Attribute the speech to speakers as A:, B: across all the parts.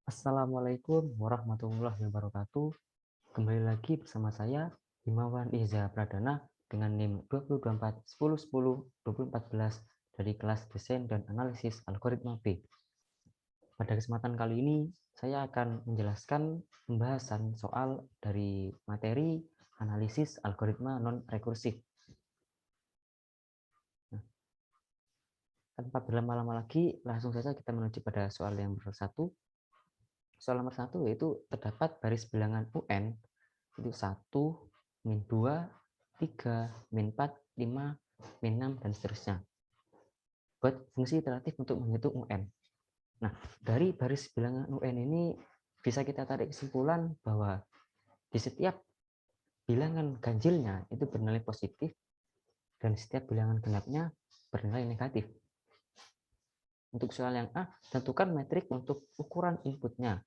A: Assalamualaikum warahmatullahi wabarakatuh. Kembali lagi bersama saya, Himawan Iza Pradana, dengan NIM 2024 dari kelas Desain dan Analisis Algoritma B. Pada kesempatan kali ini, saya akan menjelaskan pembahasan soal dari materi analisis algoritma non-rekursif. Tanpa berlama-lama lagi, langsung saja kita menuju pada soal yang nomor 1. Soal nomor 1 yaitu terdapat baris bilangan UN itu 1, min 2, 3, min 4, 5, min 6, dan seterusnya. Buat fungsi iteratif untuk menghitung UN. Nah, dari baris bilangan UN ini bisa kita tarik kesimpulan bahwa di setiap bilangan ganjilnya itu bernilai positif dan setiap bilangan genapnya bernilai negatif. Untuk soal yang A, tentukan metrik untuk ukuran inputnya.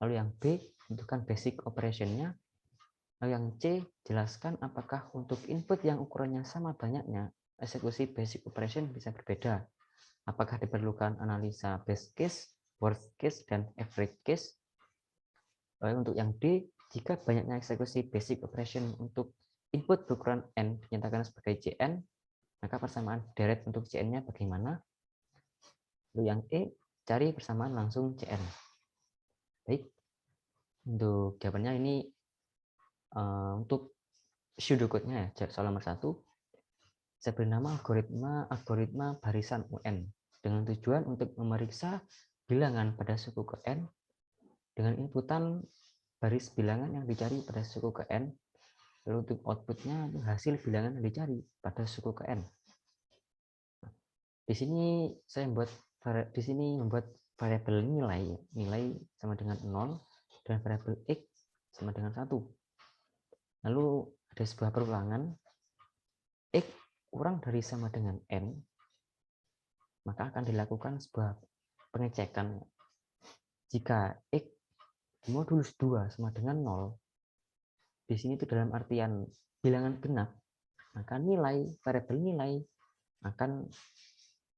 A: Lalu yang B, tentukan basic operation-nya. Lalu yang C, jelaskan apakah untuk input yang ukurannya sama banyaknya, eksekusi basic operation bisa berbeda. Apakah diperlukan analisa best case, worst case, dan average case. Lalu untuk yang D, jika banyaknya eksekusi basic operation untuk input berukuran N dinyatakan sebagai Cn, maka persamaan deret untuk Cn-nya bagaimana? Lalu yang E, cari persamaan langsung Cn. Baik, untuk jawabannya ini untuk pseudocode-nya ya, soal nomor 1. Saya beri nama algoritma barisan UN dengan tujuan untuk memeriksa bilangan pada suku ke N dengan inputan baris bilangan yang dicari pada suku ke N, lalu untuk outputnya hasil bilangan yang dicari pada suku ke N. Di sini saya membuat variabel nilai sama dengan 0 dan variabel X sama dengan 1. Lalu ada sebuah perulangan, X kurang dari sama dengan N, maka akan dilakukan sebuah pengecekan. Jika X modulus 2 sama dengan 0, di sini itu dalam artian bilangan genap, maka variabel nilai akan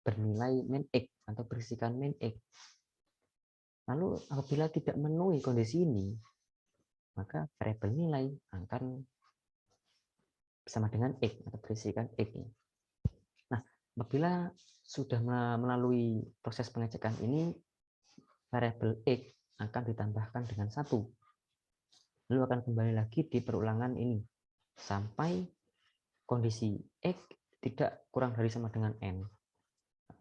A: bernilai min X atau berisikan min X. Lalu apabila tidak memenuhi kondisi ini, maka variabel nilai akan bersama dengan X atau berisikan X. Nah, apabila sudah melalui proses pengecekan ini, variabel X akan ditambahkan dengan 1. Lalu akan kembali lagi di perulangan ini sampai kondisi X tidak kurang dari sama dengan N.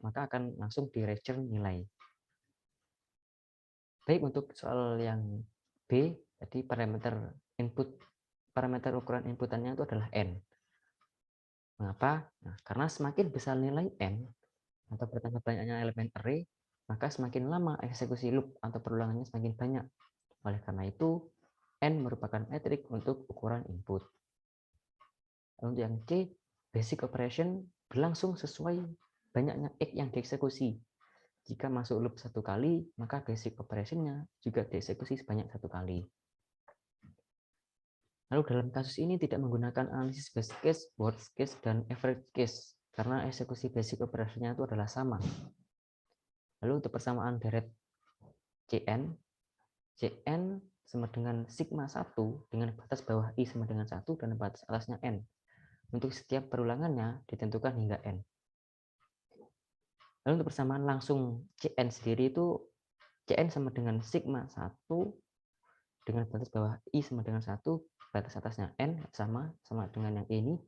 A: Maka akan langsung di return nilai. Baik, untuk soal yang B, jadi parameter ukuran inputannya itu adalah N. Mengapa? Nah, karena semakin besar nilai N atau bertambah banyaknya elemen array, maka semakin lama eksekusi loop atau perulangannya semakin banyak. Oleh karena itu, N merupakan metrik untuk ukuran input. Lalu yang C, basic operation berlangsung sesuai banyaknya X yang dieksekusi. Jika masuk loop 1 kali, maka basic operation-nya juga dieksekusi sebanyak 1 kali. Lalu dalam kasus ini tidak menggunakan analisis best case, worst case, dan average case, karena eksekusi basic operation-nya itu adalah sama. Lalu untuk persamaan deret Cn sama dengan sigma 1 dengan batas bawah I sama dengan 1 dan batas atasnya N. Untuk setiap perulangannya ditentukan hingga N. Lalu untuk persamaan langsung Cn sendiri itu Cn sama dengan sigma 1 dengan batas bawah I sama dengan 1, batas atasnya N sama dengan yang ini.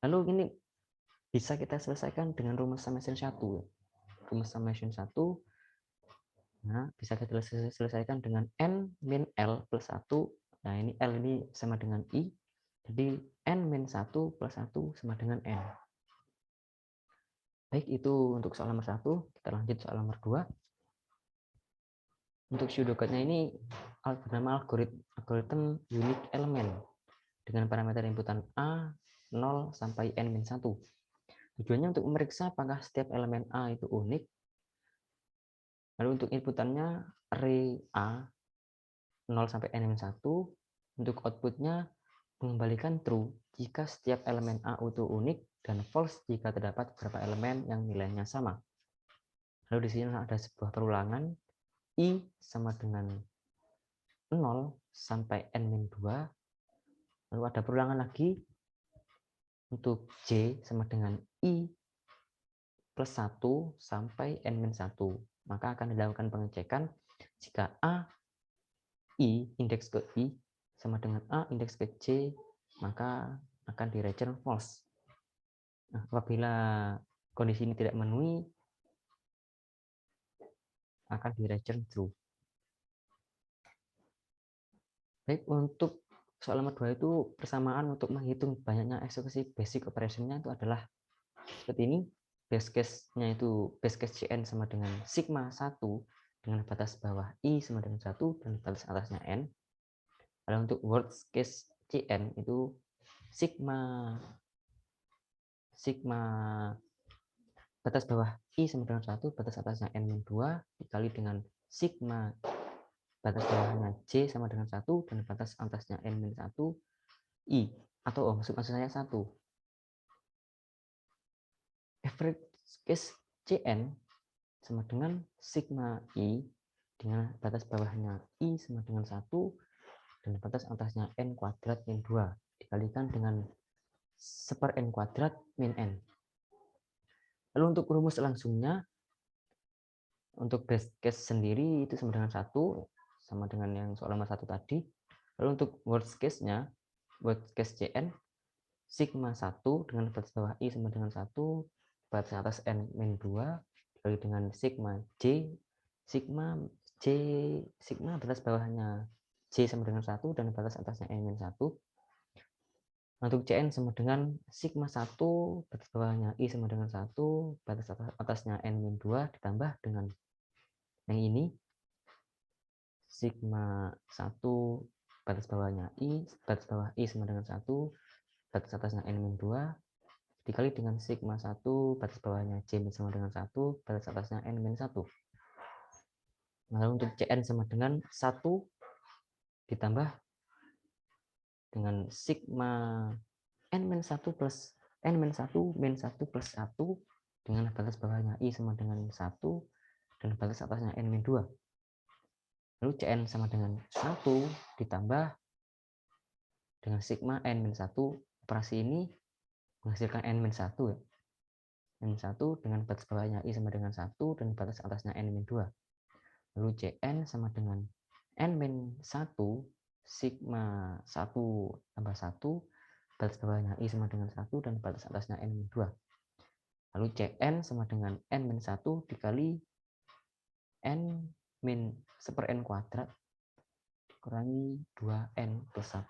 A: Lalu ini bisa kita selesaikan dengan rumus summation 1. Rumus summation 1 bisa kita selesaikan dengan N min L plus 1. Nah, ini L ini sama dengan I. Jadi N min 1 plus 1 sama dengan N. Baik, itu untuk soal nomor 1. Kita lanjut soal nomor 2. Untuk pseudocode-nya ini bernama algoritma unique element dengan parameter inputan A 0 sampai N min 1. Tujuannya untuk memeriksa apakah setiap elemen A itu unik. Lalu untuk inputannya array A 0 sampai N min 1. Untuk outputnya mengembalikan true jika setiap elemen A itu unik dan false jika terdapat beberapa elemen yang nilainya sama. Lalu di sini ada sebuah perulangan. I sama dengan 0 sampai N-2. Lalu ada perulangan lagi untuk J sama dengan I plus 1 sampai N-1. Maka akan dilakukan pengecekan jika A, I, indeks ke I, sama dengan A, indeks ke J, maka akan di return false. Nah, apabila kondisi ini tidak memenuhi, akan di return true. Baik, untuk soal nomor 2 itu persamaan untuk menghitung banyaknya eksekusi basic operation-nya itu adalah seperti ini. Base case-nya itu base case Cn sama dengan sigma 1 dengan batas bawah I sama dengan 1 dan batas atasnya N. Lalu untuk worst case Cn itu sigma batas bawah I sama dengan 1, batas atasnya N-2 dikali dengan sigma batas bawahnya J sama dengan 1 dan batas atasnya N-1 I, atau maksud saya 1. Average case Cn sama dengan sigma I dengan batas bawahnya I sama dengan 1 dan batas atasnya N kuadrat min 2 dikalikan dengan 1/N kuadrat min N. Lalu untuk rumus langsungnya, untuk base case sendiri itu sama dengan 1, sama dengan yang soal nomor 1 tadi. Lalu untuk worst case-nya, worst case Cn, sigma 1 dengan batas bawah I sama dengan 1, batas atas N min 2, dikali dengan sigma batas bawahnya J sama dengan 1 dan batas atasnya N min 1. Untuk Cn sama dengan sigma 1 batas bawahnya I sama dengan 1, batas atasnya N min 2 ditambah dengan yang ini sigma 1 batas bawahnya batas bawah I sama dengan 1, batas atasnya N min 2 dikali dengan sigma 1 batas bawahnya J sama dengan 1, batas atasnya N min 1. Lalu untuk Cn sama dengan 1 ditambah dengan sigma N-1 plus N-1 min 1 plus 1 dengan batas bawahnya I sama dengan 1 dan batas atasnya N min 2. Lalu Cn sama dengan 1 ditambah dengan sigma N min 1. Operasi ini menghasilkan N min 1 ya. N 1 dengan batas bawahnya I sama dengan 1 dan batas atasnya N min 2. Lalu Cn sama dengan N min 1 sigma 1 tambah 1, batas bawahnya I sama dengan 1 dan batas atasnya N min 2. Lalu Cn sama dengan N min 1 dikali N min 1/N kuadrat dikurangi 2N plus 1.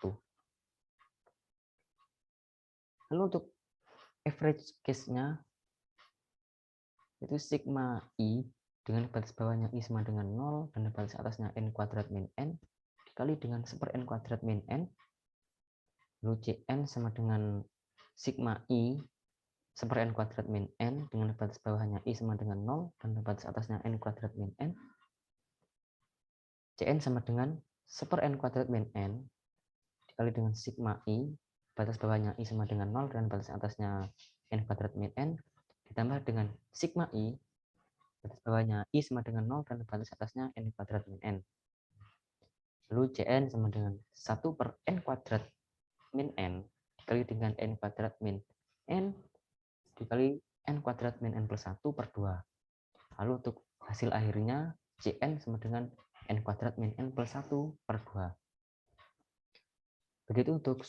A: Lalu untuk average case-nya itu sigma I dengan batas bawahnya I sama dengan 0 dan batas atasnya N kuadrat min N dikali dengan 1/N kuadrat min N. Lalu Cn sama dengan sigma I 1/N kuadrat min N dengan batas bawahnya I sama dengan 0 dan batas atasnya N kuadrat min N. Cn sama dengan 1/N kuadrat min N dikali dengan sigma I batas bawahnya I sama dengan 0 dan batas atasnya N kuadrat min N ditambah dengan sigma I batas bawahnya I sama dengan 0 dan batas atasnya N kuadrat min N. Lalu Cn sama dengan 1/N kuadrat min N dikali dengan N kuadrat min N dikali N kuadrat min N plus 1 per 2. Lalu untuk hasil akhirnya Cn sama dengan N kuadrat min N plus 1 per 2. Begitu untuk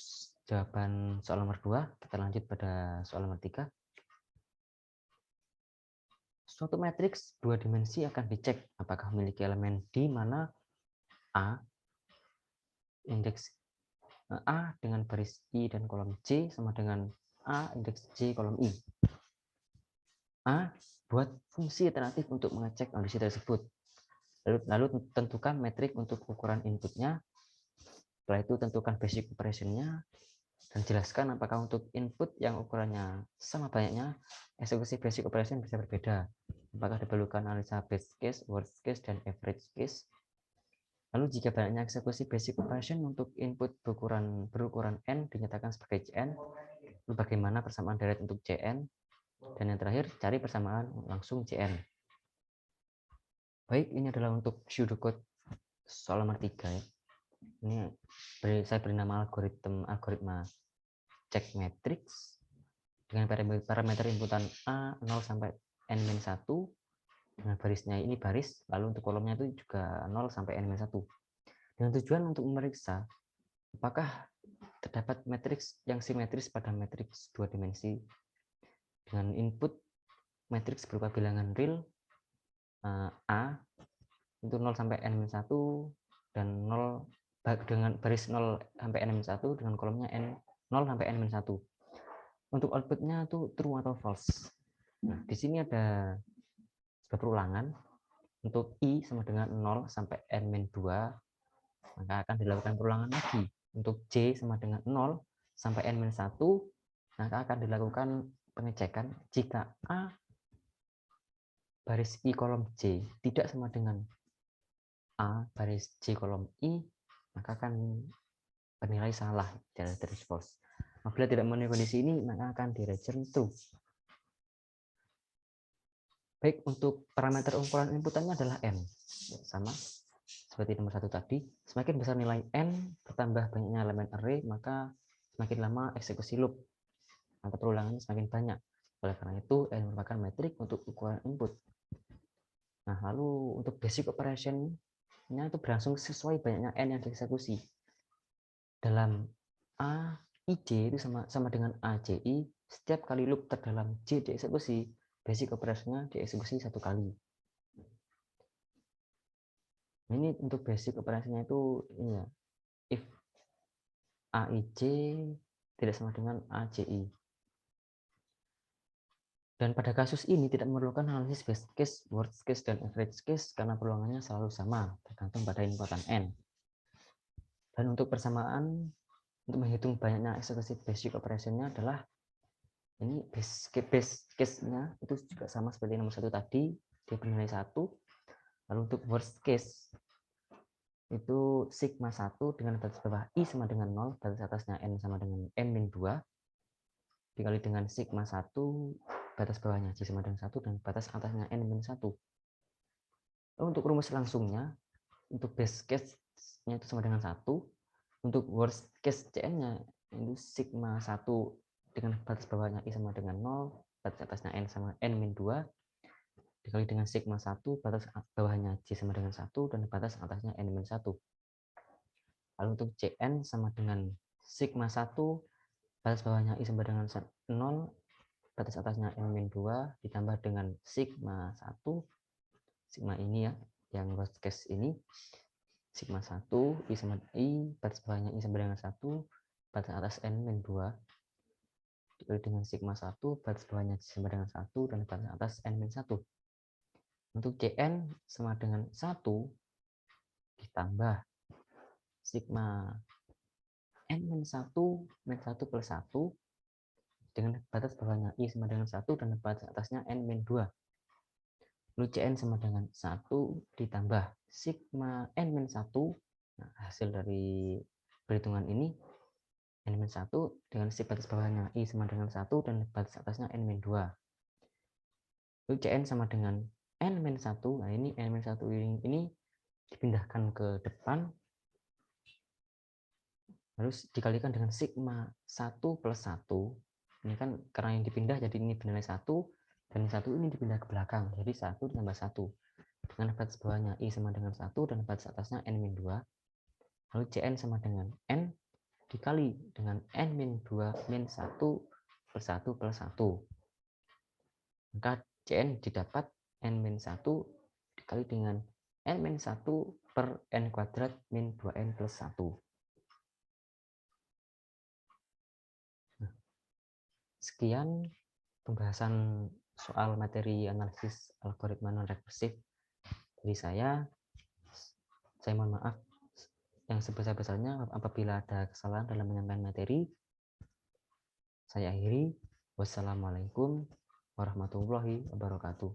A: jawaban soal nomor 2. Kita lanjut pada soal nomor 3. Suatu matriks 2 dimensi akan dicek apakah memiliki elemen di mana A indeks A dengan baris I dan kolom J sama dengan A indeks J kolom I. A, buat fungsi iteratif untuk mengecek kondisi tersebut. Lalu tentukan metrik untuk ukuran inputnya. Setelah itu tentukan basic operation-nya dan jelaskan apakah untuk input yang ukurannya sama banyaknya eksekusi basic operation bisa berbeda. Apakah diperlukan analisa best case, worst case, dan average case. Lalu jika banyaknya eksekusi basic operation untuk input berukuran N dinyatakan sebagai Cn, lalu bagaimana persamaan deret untuk Cn? Dan yang terakhir, cari persamaan langsung Cn. Baik, ini adalah untuk pseudocode soal nomor 3 ya. Ini saya beri nama algoritma cek matriks dengan parameter inputan A 0 sampai N-1 dengan barisnya ini baris, lalu untuk kolomnya itu juga 0 sampai N-1. Dengan tujuan untuk memeriksa apakah terdapat matriks yang simetris pada matriks 2 dimensi dengan input matriks berupa bilangan real A itu 0 sampai N-1 dan 0 dengan baris 0 sampai N-1 dengan kolomnya N0 sampai N-1. Untuk outputnya itu true atau false. Nah, di sini ada sebuah perulangan. Untuk I sama dengan 0 sampai N-2, maka akan dilakukan perulangan lagi. Untuk J sama dengan 0 sampai N-1, maka akan dilakukan pengecekan jika A baris I kolom J tidak sama dengan A baris J kolom I, maka akan bernilai salah dari false. Apabila tidak memenuhi kondisi ini, maka akan di return true. Baik, untuk parameter ukuran inputannya adalah N. Sama seperti nomor 1 tadi. Semakin besar nilai N, bertambah banyaknya elemen array, maka semakin lama eksekusi loop atau perulangannya semakin banyak. Oleh karena itu, N merupakan metrik untuk ukuran input. Nah, lalu untuk basic operation-nya itu berlangsung sesuai banyaknya N yang dieksekusi. Dalam AIJ itu sama dengan AJI, setiap kali loop terdalam J dieksekusi, basic operation-nya dieksekusi satu kali. Ini untuk basic operation-nya itu ini ya, if AIJ tidak sama dengan AJI. Dan pada kasus ini tidak memerlukan analisis best case, worst case, dan average case karena peluangannya selalu sama, tergantung pada inputan N. Dan untuk persamaan, untuk menghitung banyaknya eksekusi basic operation-nya adalah ini base case-nya itu juga sama seperti nomor 1 tadi, dia bernilai 1. Lalu untuk worst case, itu sigma 1 dengan batas bawah I sama dengan 0, batas atasnya N sama dengan N-2, dikali dengan sigma 1, batas bawahnya J sama dengan 1, dan batas atasnya N-1. Lalu untuk rumus langsungnya, untuk base case-nya itu sama dengan 1, untuk worst case CN-nya itu sigma 1 dengan batas bawahnya I sama dengan 0, batas atasnya N sama N-2, dikali dengan sigma 1, batas bawahnya J sama dengan 1, dan batas atasnya N-1. Lalu untuk CN sama dengan sigma 1, batas bawahnya I sama dengan 0, batas atasnya N-2, ditambah dengan sigma 1, sigma ini ya, yang worst case ini, sigma 1, I sama I, batas bawahnya I sama dengan 1, batas atas N-2, dikali dengan sigma 1, batas bawahnya J sama dengan 1, dan batas atas N-1. Untuk CN sama dengan 1, ditambah sigma N-1 plus 1 dengan batas bawahnya I sama dengan 1 dan batas atasnya N-2. Lalu CN sama dengan 1 ditambah sigma N-1. Nah, hasil dari perhitungan ini N-1 dengan batas bawahnya I sama dengan 1 dan batas atasnya N-2. Lalu CN sama dengan N-1. Nah, ini N-1 ini dipindahkan ke depan, harus dikalikan dengan sigma 1 plus 1. Ini kan karena yang dipindah jadi ini bernilai 1, dan 1 ini dipindah ke belakang, jadi 1 ditambah 1. Dengan batas bawahnya I sama dengan 1 dan batas atasnya N-2. Lalu CN sama dengan N dikali dengan N-2 min 1 plus 1 plus 1. Maka CN didapat N-1 dikali dengan N-1 per N kuadrat min 2N plus 1. Sekian pembahasan soal materi analisis algoritma non-rekursif dari saya. Saya mohon maaf yang sebesar-besarnya apabila ada kesalahan dalam menyampaikan materi. Saya akhiri. Wassalamualaikum warahmatullahi wabarakatuh.